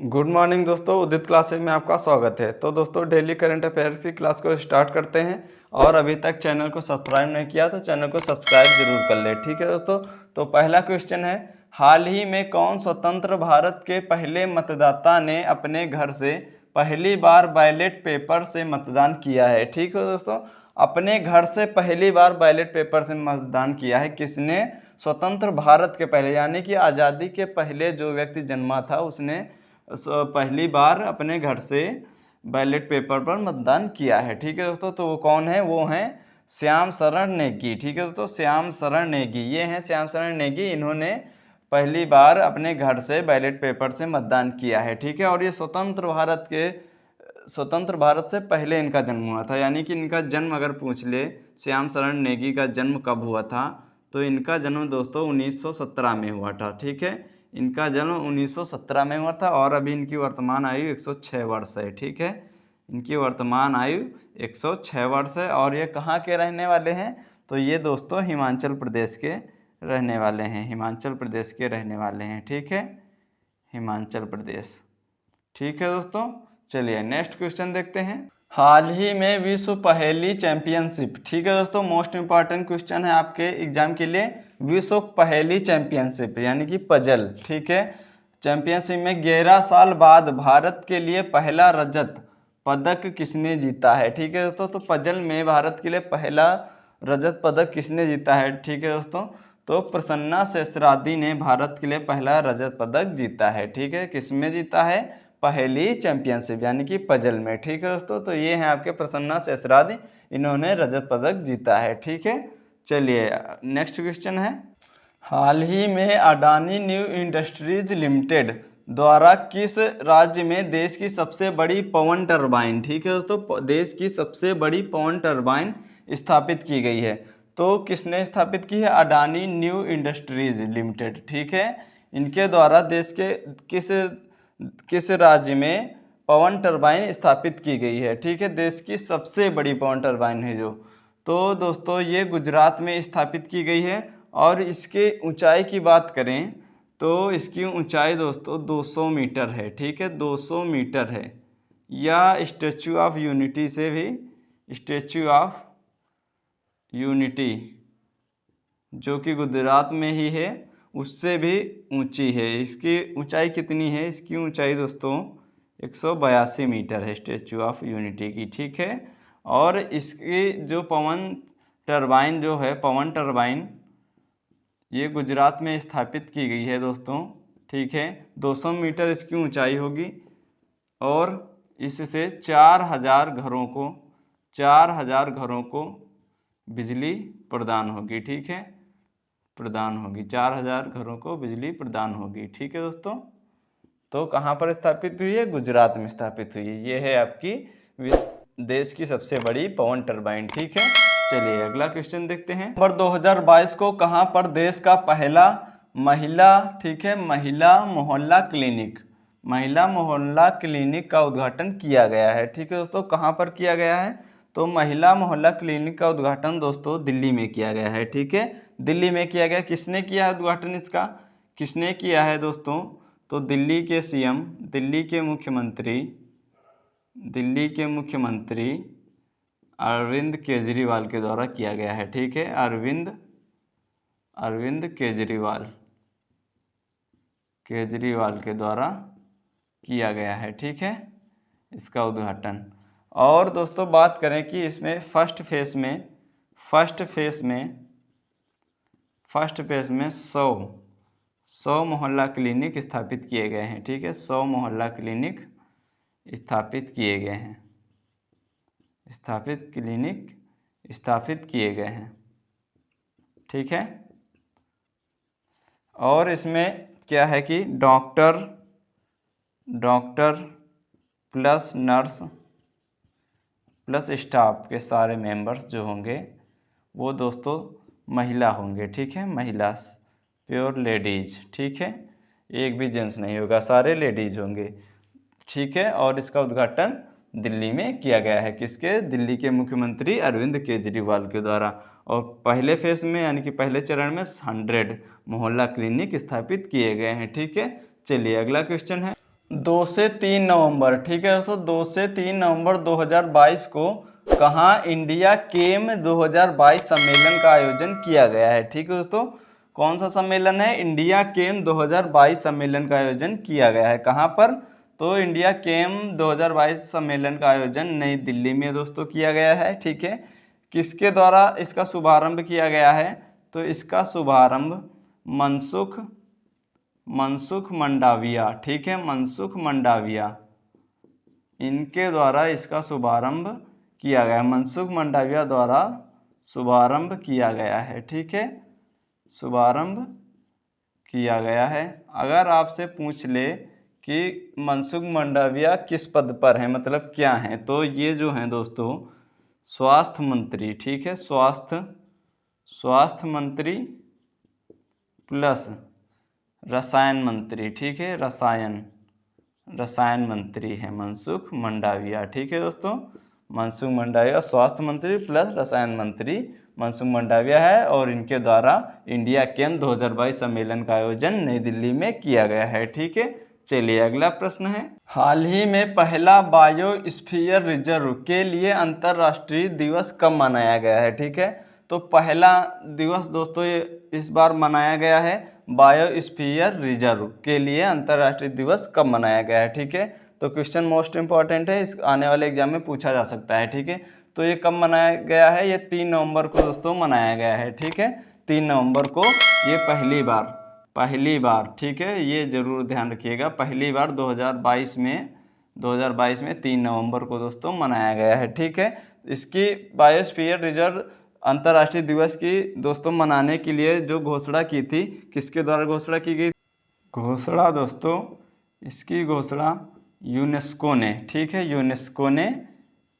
Good morning दोस्तों, उदित classes में आपका स्वागत है। तो दोस्तों डेली करंट अफेयर्स की क्लास को स्टार्ट करते हैं। और अभी तक चैनल को सब्सक्राइब नहीं किया तो चैनल को सब्सक्राइब जरूर कर ले, ठीक है दोस्तों। तो पहला क्वेश्चन है, हाल ही में कौन स्वतंत्र भारत के पहले मतदाता ने अपने घर से पहली बार बैलेट पेपर से मतदान किया है? ठीक है दोस्तों, अपने घर से पहली बार बैलेट पेपर से मतदान किया है किसने? स्वतंत्र भारत के पहले, यानी कि आज़ादी के पहले जो व्यक्ति जन्मा था उसने पहली बार अपने घर से बैलेट पेपर पर मतदान किया है। ठीक है दोस्तों, तो वो कौन है? वो हैं श्याम शरण नेगी। ठीक है दोस्तों, श्याम शरण नेगी, ये हैं श्याम शरण नेगी। इन्होंने पहली बार अपने घर से बैलेट पेपर से मतदान किया है। ठीक है, और ये स्वतंत्र भारत से पहले इनका जन्म हुआ था, यानी कि इनका जन्म अगर पूछ ले श्याम शरण नेगी का जन्म कब हुआ था, तो इनका जन्म दोस्तों 1917 में हुआ था। ठीक है, इनका जन्म 1917 में हुआ था और अभी इनकी वर्तमान आयु 106 वर्ष है। ठीक है, इनकी वर्तमान आयु 106 वर्ष है। और ये कहाँ के रहने वाले हैं? तो ये दोस्तों हिमाचल प्रदेश के रहने वाले हैं, हिमाचल प्रदेश के रहने वाले हैं। ठीक है, हिमाचल प्रदेश। ठीक है दोस्तों, चलिए नेक्स्ट क्वेश्चन देखते हैं। हाल ही में विश्व पहेली चैंपियनशिप, ठीक है दोस्तों, मोस्ट इंपॉर्टेंट क्वेश्चन है आपके एग्जाम के लिए। विश्व पहेली चैंपियनशिप यानी कि पजल, ठीक है, चैंपियनशिप में 11 साल बाद भारत के लिए पहला रजत पदक किसने जीता है? ठीक है दोस्तों, तो पजल में भारत के लिए पहला रजत पदक किसने जीता है? ठीक है दोस्तों, तो प्रसन्ना सहस्त्रादी ने भारत के लिए पहला रजत पदक जीता है। ठीक है, किसमें जीता है? पहेली चैंपियनशिप यानी कि पजल में। ठीक है दोस्तों, तो ये हैं आपके प्रसन्ना सहस्त्रादी, इन्होंने रजत पदक जीता है। ठीक है, चलिए नेक्स्ट क्वेश्चन है, हाल ही में अडानी न्यू इंडस्ट्रीज लिमिटेड द्वारा किस राज्य में देश की सबसे बड़ी पवन टरबाइन, ठीक है दोस्तों, देश की सबसे बड़ी पवन टरबाइन स्थापित की गई है? तो किसने स्थापित की है? Adani new industries limited. ठीक है, इनके द्वारा देश के किस राज्य में पवन टरबाइन स्थापित की गई है? ठीक है, देश की सबसे बड़ी पवन टरबाइन है जो, तो दोस्तों ये गुजरात में स्थापित की गई है। और इसके ऊंचाई की बात करें तो इसकी ऊंचाई दोस्तों 200 मीटर है। ठीक है, 200 मीटर है, या स्टैचू ऑफ यूनिटी से भी, स्टैचू ऑफ यूनिटी जो कि गुजरात में ही है उससे भी ऊंची है। इसकी ऊंचाई कितनी है? इसकी ऊंचाई दोस्तों 182 मीटर है स्टैचू ऑफ यूनिटी की। ठीक है, और इसकी जो पवन टरबाइन जो है, पवन टरबाइन ये गुजरात में स्थापित की गई है दोस्तों। ठीक है, 200 मीटर इसकी ऊंचाई होगी और इससे 4,000 घरों को बिजली प्रदान होगी। ठीक है, प्रदान होगी, 4,000 घरों को बिजली प्रदान होगी। ठीक है दोस्तों, तो कहाँ पर स्थापित हुई है? गुजरात में स्थापित हुई है। ये है आपकी देश की सबसे बड़ी पवन टरबाइन। ठीक है, चलिए अगला क्वेश्चन देखते हैं। नवंबर 2022 को कहाँ पर देश का पहला महिला, ठीक है, महिला मोहल्ला क्लिनिक का उद्घाटन किया गया है? ठीक है दोस्तों, कहाँ पर किया गया है? तो महिला मोहल्ला क्लिनिक का उद्घाटन दोस्तों दिल्ली में किया गया है। ठीक है, दिल्ली में किया गया। किसने किया है उद्घाटन इसका? किसने किया है दोस्तों? तो दिल्ली के सीएम, दिल्ली के मुख्यमंत्री अरविंद केजरीवाल के द्वारा किया गया है। ठीक है, अरविंद केजरीवाल के द्वारा किया गया है। ठीक है, इसका उद्घाटन। और दोस्तों बात करें कि इसमें फर्स्ट फेज में 100 मोहल्ला क्लिनिक स्थापित किए गए हैं। ठीक है, 100 मोहल्ला क्लिनिक स्थापित किए गए हैं। ठीक है, और इसमें क्या है कि doctor plus nurse plus staff के सारे मेंबर्स जो होंगे वो दोस्तों महिला होंगे। ठीक है, महिला, प्योर लेडीज। ठीक है, एक भी जेंट्स नहीं होगा, सारे लेडीज होंगे। ठीक है, और इसका उद्घाटन दिल्ली में किया गया है। किसके? दिल्ली के मुख्यमंत्री अरविंद केजरीवाल के द्वारा। और पहले फेज में यानी कि पहले चरण में 100 मोहल्ला क्लिनिक स्थापित किए गए हैं। ठीक है, चलिए अगला क्वेश्चन है, 2 से 3 नवंबर, ठीक है दोस्तों, 2 से 3 नवंबर 2022 को कहाँ इंडिया केम 2022 सम्मेलन का आयोजन किया गया है। ठीक है दोस्तों, कौन सा सम्मेलन है? इंडिया केम 2022 सम्मेलन का आयोजन किया गया है। कहाँ पर? तो इंडिया केम 2022 सम्मेलन का आयोजन नई दिल्ली में दोस्तों किया गया है। ठीक है, किसके द्वारा इसका शुभारंभ किया गया है? तो इसका शुभारंभ मनसुख मंडाविया, ठीक है, मनसुख मंडाविया, इनके द्वारा इसका शुभारंभ किया गया, मनसुख मंडाविया द्वारा शुभारंभ किया गया है। ठीक है, शुभारंभ किया गया है। अगर आपसे पूछ ले कि मनसुख मंडाविया किस पद पर है, मतलब क्या है, तो ये जो हैं दोस्तों स्वास्थ्य मंत्री, ठीक है, स्वास्थ्य मंत्री प्लस रसायन मंत्री, ठीक है, रसायन मंत्री है मनसुख मंडाविया। ठीक है दोस्तों, मनसुख मंडाविया स्वास्थ्य मंत्री प्लस रसायन मंत्री मनसुख मंडाविया है, और इनके द्वारा इंडिया केम 2022 सम्मेलन का आयोजन नई दिल्ली में किया गया है। ठीक है, चलिए अगला प्रश्न है, हाल ही में पहला बायोस्फीयर रिजर्व के लिए अंतर्राष्ट्रीय दिवस कब मनाया गया है? ठीक है, तो पहला दिवस दोस्तों इस बार मनाया गया है, बायोस्फीयर रिजर्व के लिए अंतर्राष्ट्रीय दिवस कब मनाया गया है। ठीक है, तो क्वेश्चन मोस्ट इंपॉर्टेंट है, इस आने वाले एग्जाम में पूछा जा सकता है। ठीक है, तो ये कब मनाया गया है? ये 3 नवंबर को दोस्तों मनाया गया है। ठीक है, 3 नवंबर को ये पहली बार, ठीक है, ये जरूर ध्यान रखिएगा, पहली बार 2022 में 3 नवंबर को दोस्तों मनाया गया है। ठीक है, इसकी बायोस्फीयर रिजर्व अंतर्राष्ट्रीय दिवस की दोस्तों मनाने के लिए जो घोषणा की थी, किसके द्वारा घोषणा की गई? घोषणा दोस्तों, इसकी घोषणा यूनेस्को ने, ठीक है, यूनेस्को ने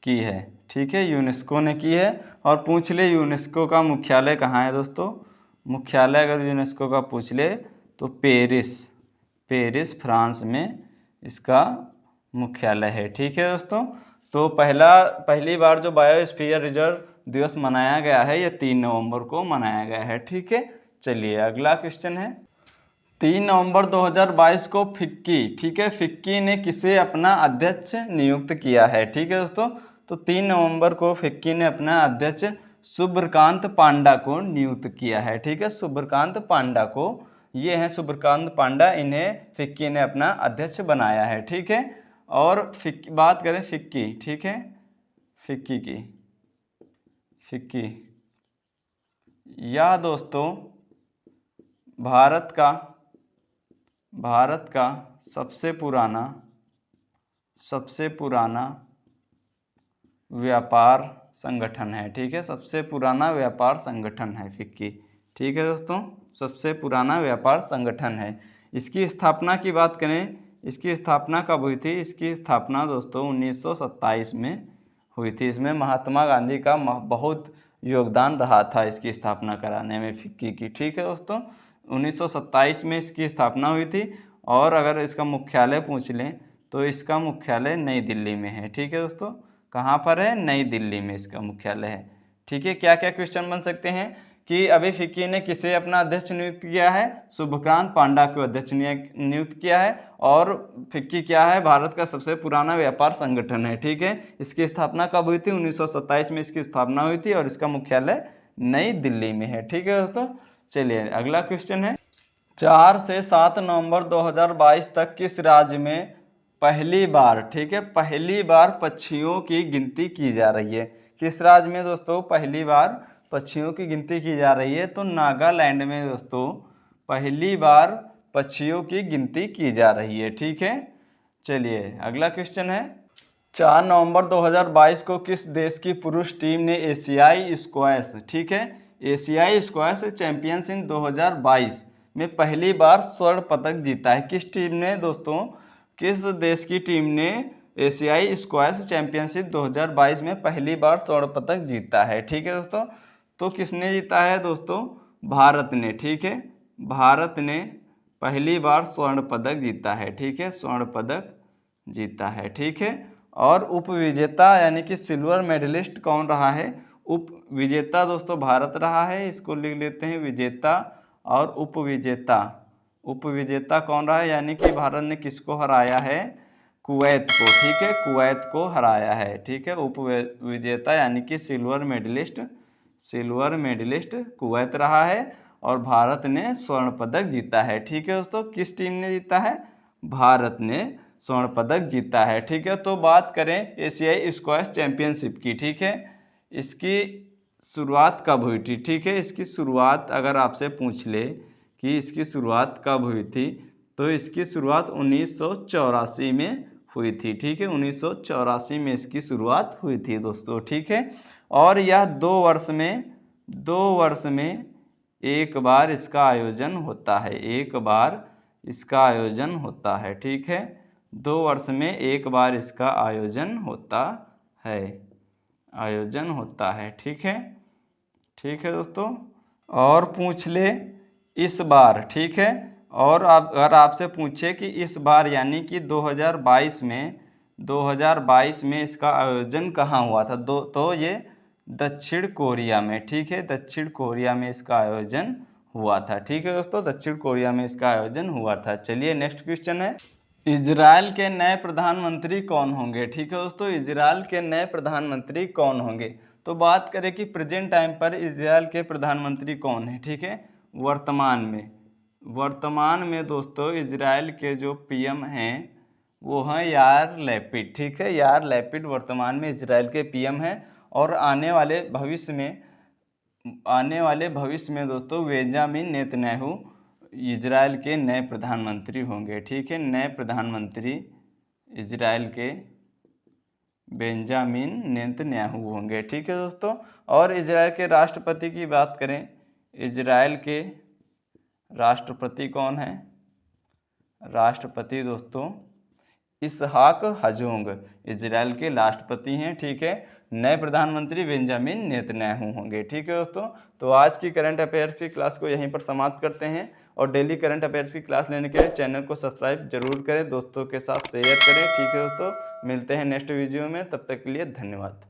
की है। ठीक है, यूनेस्को ने की है। और पूछ ले यूनेस्को का मुख्यालय कहाँ है दोस्तों? मुख्यालय अगर यूनेस्को का पूछ ले तो पेरिस फ्रांस में इसका मुख्यालय है। ठीक है दोस्तों, तो पहली बार जो बायोस्फीयर रिजर्व दिवस मनाया गया है ये 3 नवंबर को मनाया गया है। ठीक है, चलिए अगला क्वेश्चन है, 3 नवंबर 2022 को फिक्की, ठीक है, फिक्की ने किसे अपना अध्यक्ष नियुक्त किया है? ठीक है दोस्तों, तो 3 नवंबर को फिक्की ने अपना अध्यक्ष सुब्रकांत पांडा को नियुक्त किया है। ठीक है, सुब्रकांत पांडा को, ये हैं सुब्रकांत पांडा, इन्हें फिक्की ने अपना अध्यक्ष बनाया है। ठीक है, और बात करें फिक्की, ठीक है, फिक्की यह दोस्तों भारत का सबसे पुराना व्यापार संगठन है। ठीक है, सबसे पुराना व्यापार संगठन है फिक्की। ठीक है दोस्तों, सबसे पुराना व्यापार संगठन है। इसकी स्थापना की बात करें, इसकी स्थापना कब हुई थी? इसकी स्थापना दोस्तों 1927 में हुई थी। इसमें महात्मा गांधी का बहुत योगदान रहा था इसकी स्थापना कराने में फिक्की की। ठीक है दोस्तों, 1927 में इसकी स्थापना हुई थी। और अगर इसका मुख्यालय पूछ लें तो इसका मुख्यालय नई दिल्ली में है। ठीक है दोस्तों, कहाँ पर है? नई दिल्ली में इसका मुख्यालय है। ठीक है, क्या क्या क्वेश्चन बन सकते हैं कि अभी फिक्की ने किसे अपना अध्यक्ष नियुक्त किया है? सुब्रकांत पांडा को अध्यक्ष नियुक्त किया है। और फिक्की क्या है? भारत का सबसे पुराना व्यापार संगठन है। ठीक है, इसकी स्थापना कब हुई थी? 1927 में इसकी स्थापना हुई थी और इसका मुख्यालय नई दिल्ली में है। ठीक है दोस्तों, चलिए अगला क्वेश्चन है, 4 से 7 नवंबर 2022 तक किस राज्य में पहली बार, ठीक है, पहली बार पक्षियों की गिनती की जा रही है? किस राज्य में दोस्तों पहली बार पक्षियों की गिनती की जा रही है? तो नागालैंड में दोस्तों पहली बार पक्षियों की गिनती की जा रही है। ठीक है, चलिए अगला क्वेश्चन है, 4 नवंबर 2022 को किस देश की पुरुष टीम ने एशियाई स्क्वैश, ठीक है, एशियाई स्क्वैश चैंपियनशिप 2022 में पहली बार स्वर्ण पदक जीता है? किस टीम ने दोस्तों, किस देश की टीम ने एशियाई स्क्वैश चैंपियनशिप 2022 में पहली बार स्वर्ण पदक जीता है? ठीक है दोस्तों, तो किसने जीता है दोस्तों? भारत ने। ठीक है, भारत ने पहली बार स्वर्ण पदक जीता है। ठीक है, स्वर्ण पदक जीता है। ठीक है, और उपविजेता यानी कि सिल्वर मेडलिस्ट कौन रहा है? उप विजेता दोस्तों भारत रहा है, इसको लिख लेते हैं विजेता, और उपविजेता कौन रहा है, यानी कि भारत ने किसको हराया है, कुवैत को, ठीक है, कुवैत को हराया है, ठीक है। उपविजेता यानी कि सिल्वर मेडलिस्ट कुवैत रहा है और भारत ने स्वर्ण पदक जीता है, ठीक है दोस्तों। किस टीम ने जीता है, भारत ने स्वर्ण पदक जीता है, ठीक है। तो बात करें एशियाई स्क्वैश चैंपियनशिप की, ठीक है, इसकी शुरुआत कब हुई थी, ठीक है। इसकी शुरुआत अगर आपसे पूछ ले कि इसकी शुरुआत कब हुई थी, तो इसकी शुरुआत 1984 में हुई थी, ठीक है। 1984 में इसकी शुरुआत हुई थी दोस्तों, ठीक है। और यह 2 वर्ष में एक बार इसका आयोजन होता है, एक बार इसका आयोजन होता है, ठीक है। 2 वर्ष में एक बार इसका आयोजन होता है, ठीक है, ठीक है दोस्तों। और पूछ ले इस बार, ठीक है, और अगर आपसे पूछे कि इस बार यानी कि 2022 में इसका आयोजन कहाँ हुआ था, तो ये दक्षिण कोरिया में, ठीक है, दक्षिण कोरिया में इसका आयोजन हुआ था, ठीक है दोस्तों, दक्षिण कोरिया में इसका आयोजन हुआ था। चलिए नेक्स्ट क्वेश्चन है, इजराइल के नए प्रधानमंत्री कौन होंगे, ठीक है दोस्तों, इजराइल के नए प्रधानमंत्री कौन होंगे। तो बात करें कि प्रेजेंट टाइम पर इजराइल के प्रधानमंत्री कौन है, ठीक है, वर्तमान में दोस्तों इजराइल के जो पीएम हैं वो हैं यार लैपिड, ठीक है, यार लैपिड वर्तमान में इजराइल के पीएम हैं। और आने वाले भविष्य में दोस्तों बेंजामिन नेतन्याहू इजराइल के नए प्रधानमंत्री होंगे, ठीक है, नए प्रधानमंत्री इजराइल के बेंजामिन नेतन्याहू होंगे, ठीक है दोस्तों। और इजराइल के राष्ट्रपति की बात करें, इजराइल के राष्ट्रपति कौन है, राष्ट्रपति दोस्तों इसहाक हर्जोग इजराइल के राष्ट्रपति हैं, ठीक है। नए प्रधानमंत्री बेंजामिन नेतन्याहू होंगे, ठीक है दोस्तों। तो आज की करंट अफेयर्स की क्लास को यहीं पर समाप्त करते हैं और डेली करंट अफेयर्स की क्लास लेने के लिए चैनल को सब्सक्राइब जरूर करें, दोस्तों के साथ शेयर करें, ठीक है दोस्तों। मिलते हैं नेक्स्ट वीडियो में, तब तक के लिए धन्यवाद।